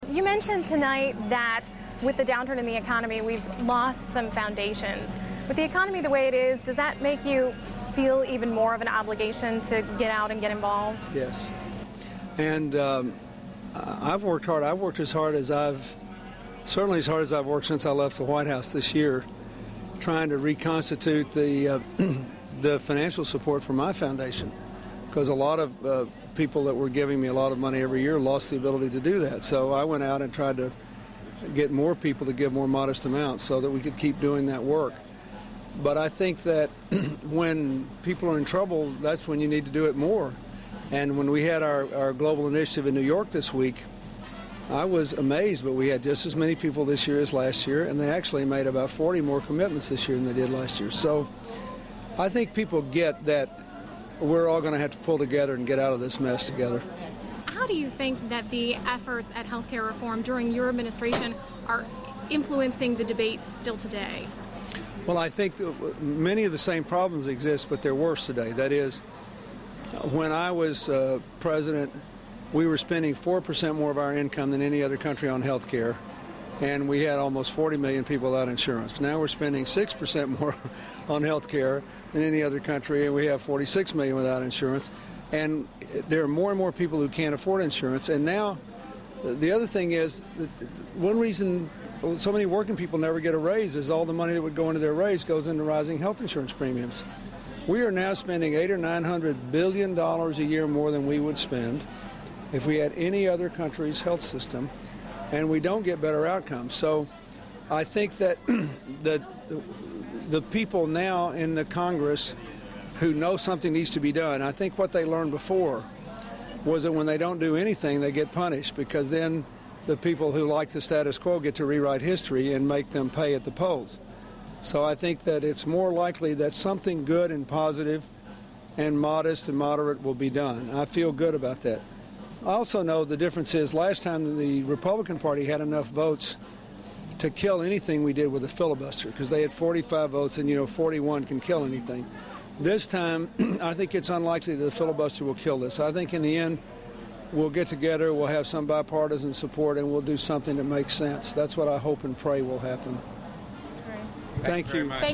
You mentioned tonight that with the downturn in the economy, we've lost some foundations. With the economy the way it is, does that make you feel even more of an obligation to get out and get involved? Yes. And I've worked hard. I've worked as hard as certainly as hard as I've worked since I left the White House this year, trying to reconstitute the financial support for my foundation, because a lot of people that were giving me a lot of money every year lost the ability to do that. So I went out and tried to get more people to give more modest amounts so that we could keep doing that work. But I think that when people are in trouble, that's when you need to do it more. And when we had our global initiative in New York this week, I was amazed, but we had just as many people this year as last year, and they actually made about 40 more commitments this year than they did last year. So I think people get that we're all going to have to pull together and get out of this mess together. How do you think that the efforts at healthcare reform during your administration are influencing the debate still today? Well, I think many of the same problems exist, but they're worse today. That is, when I was president, we were spending 4% more of our income than any other country on health care, and we had almost 40 million people without insurance. Now we're spending 6% more on health care than any other country, and we have 46 million without insurance. And there are more and more people who can't afford insurance. And now the other thing is that one reason so many working people never get a raise is all the money that would go into their raise goes into rising health insurance premiums. We are now spending $800 or $900 billion a year more than we would spend if we had any other country's health system, and we don't get better outcomes. So I think that the people now in the Congress who know something needs to be done, I think what they learned before was that when they don't do anything, they get punished, because then the people who like the status quo get to rewrite history and make them pay at the polls. So I think that it's more likely that something good and positive and modest and moderate will be done. I feel good about that. I also know the difference is last time the Republican Party had enough votes to kill anything we did with a filibuster, because they had 45 votes, and 41 can kill anything. This time, I think it's unlikely that the filibuster will kill this. I think in the end, we'll get together, we'll have some bipartisan support, and we'll do something that makes sense. That's what I hope and pray will happen. Great. Thank you. Thank you.